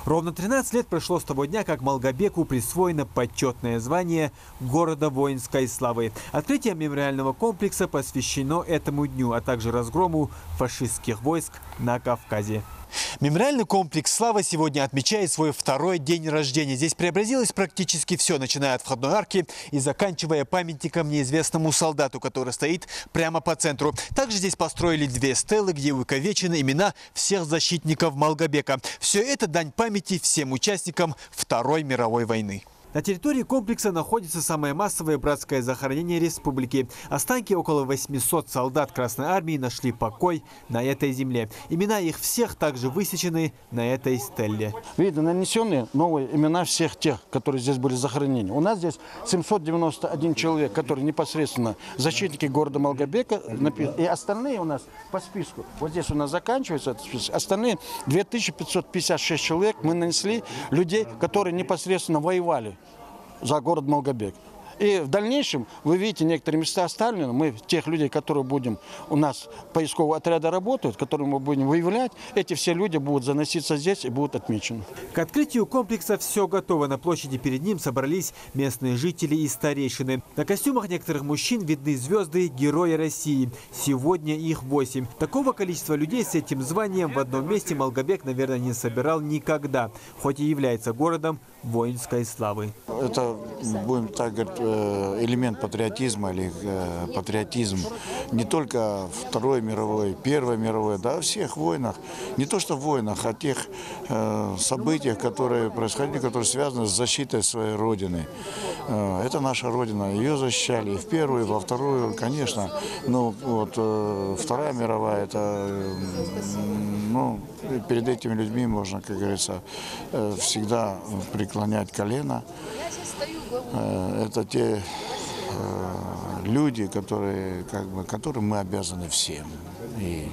Ровно 13 лет прошло с того дня, как Малгобеку присвоено почетное звание города воинской славы. Открытие мемориального комплекса посвящено этому дню, а также разгрому фашистских войск на Кавказе. Мемориальный комплекс «Слава» сегодня отмечает свой второй день рождения. Здесь преобразилось практически все, начиная от входной арки и заканчивая памятником неизвестному солдату, который стоит прямо по центру. Также здесь построили 2 стелы, где увековечены имена всех защитников Малгобека. Все это дань памяти всем участникам Второй мировой войны. На территории комплекса находится самое массовое братское захоронение республики. Останки около 800 солдат Красной Армии нашли покой на этой земле. Имена их всех также высечены на этой стелле. Видно, нанесены новые имена всех тех, которые здесь были захоронены. У нас здесь 791 человек, которые непосредственно защитники города Малгобека. И остальные у нас по списку. Вот здесь у нас заканчивается этот список. Остальные 2556 человек мы нанесли людей, которые непосредственно воевали за город Малгобек. И в дальнейшем, вы видите, некоторые места оставлены. Мы тех людей, которые будем, у нас поисковые отряды работают, которые мы будем выявлять, эти все люди будут заноситься здесь и будут отмечены. К открытию комплекса все готово. На площади перед ним собрались местные жители и старейшины. На костюмах некоторых мужчин видны звезды Героя России. Сегодня их 8. Такого количества людей с этим званием в одном месте Малгобек, наверное, не собирал никогда, хоть и является городом воинской славы. Это, будем так говорить, элемент патриотизма или патриотизм не только Второй мировой, Первой мировой, да, о всех войнах, не то что в войнах, а тех событиях, которые происходили, которые связаны с защитой своей Родины. Это наша Родина, ее защищали и в Первую, и во Вторую, конечно, но вот Вторая мировая, это, ну, перед этими людьми можно, как говорится, всегда преклонять колено. Это те люди, которым мы обязаны всем. И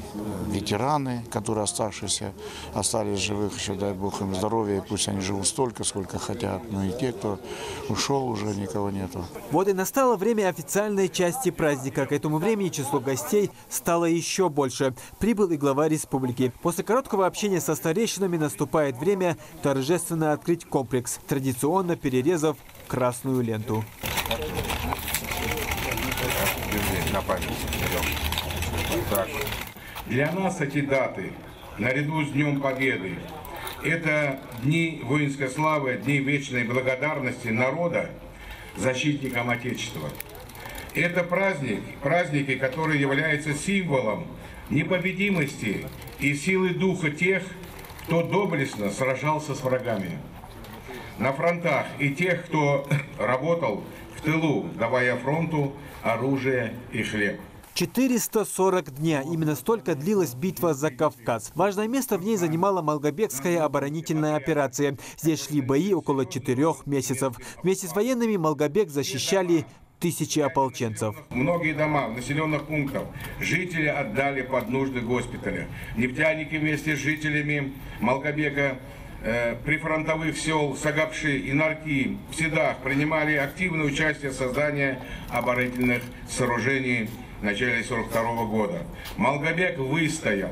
ветераны, которые оставшиеся, остались живых, еще дай Бог им здоровья, и пусть они живут столько, сколько хотят. Но и те, кто ушел, уже никого нету. Вот и настало время официальной части праздника. К этому времени число гостей стало еще больше. Прибыл и глава республики. После короткого общения со старейшинами наступает время торжественно открыть комплекс, традиционно перерезав красную ленту. Для нас эти даты, наряду с Днем Победы, это дни воинской славы, дни вечной благодарности народа защитникам Отечества. Это праздники, которые являются символом непобедимости и силы духа тех, кто доблестно сражался с врагами на фронтах, и тех, кто работал в тылу, давая фронту оружие и хлеб. 440 дня. Именно столько длилась битва за Кавказ. Важное место в ней занимала Малгобекская оборонительная операция. Здесь шли бои около 4 месяцев. Вместе с военными Малгобек защищали тысячи ополченцев. Многие дома населенных пунктов жители отдали под нужды госпиталя. Нефтяники вместе с жителями Малгобека прифронтовых сел Сагапши и Нарки в Седах принимали активное участие в создании оборонительных сооружений в начале 1942 года. Малгобек выстоял,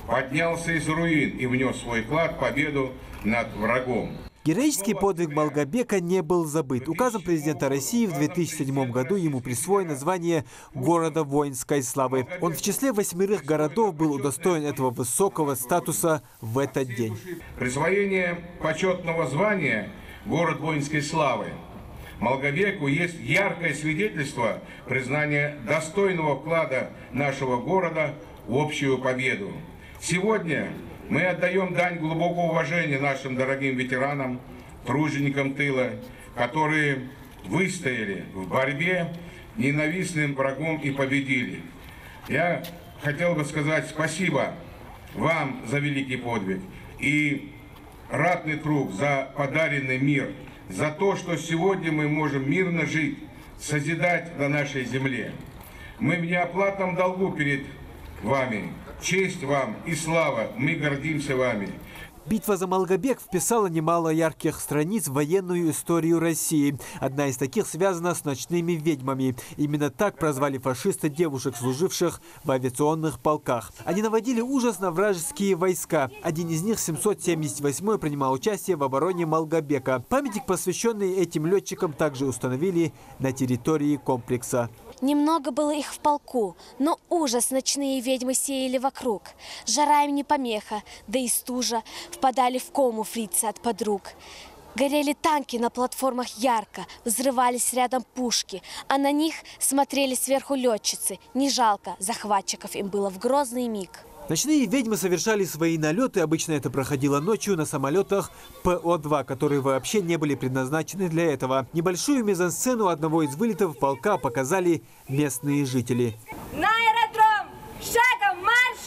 поднялся из руин и внес свой вклад в победу над врагом. Героический подвиг Малгобека не был забыт. Указом президента России в 2007 году ему присвоено звание города воинской славы. Он в числе 8 городов был удостоен этого высокого статуса в этот день. Присвоение почетного звания город воинской славы Малгобеку есть яркое свидетельство признания достойного вклада нашего города в общую победу. Сегодня мы отдаем дань глубокого уважения нашим дорогим ветеранам, труженикам тыла, которые выстояли в борьбе с ненавистным врагом и победили. Я хотел бы сказать спасибо вам за великий подвиг и ратный круг за подаренный мир, за то, что сегодня мы можем мирно жить, созидать на нашей земле. Мы в неоплатном долгу перед вами. Честь вам и слава, мы гордимся вами. Битва за Малгобек вписала немало ярких страниц в военную историю России. Одна из таких связана с ночными ведьмами. Именно так прозвали фашисты девушек, служивших в авиационных полках. Они наводили ужас на вражеские войска. Один из них, 778-й, принимал участие в обороне Малгобека. Памятник, посвященный этим летчикам, также установили на территории комплекса. Немного было их в полку, но ужас ночные ведьмы сеяли вокруг. Жара им не помеха, да и стужа, впадали в кому фрицы от подруг. Горели танки на платформах ярко, взрывались рядом пушки, а на них смотрели сверху летчицы. Не жалко, захватчиков им было в грозный миг. Ночные ведьмы совершали свои налеты, обычно это проходило ночью на самолетах ПО-2, которые вообще не были предназначены для этого. Небольшую мизансцену одного из вылетов полка показали местные жители. На аэродром! Шагом марш!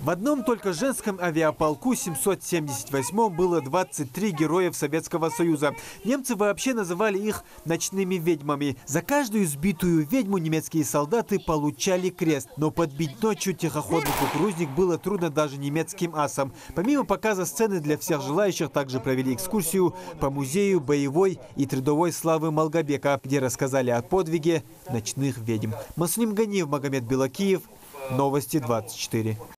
В одном только женском авиаполку 778-м было 23 героев Советского Союза. Немцы вообще называли их ночными ведьмами. За каждую сбитую ведьму немецкие солдаты получали крест. Но подбить ночью тихоходный кукурузник было трудно даже немецким асам. Помимо показа сцены для всех желающих, также провели экскурсию по музею боевой и трудовой славы Малгобека, где рассказали о подвиге ночных ведьм. Муслим Ганиев, Магомед Белакиев. Новости 24.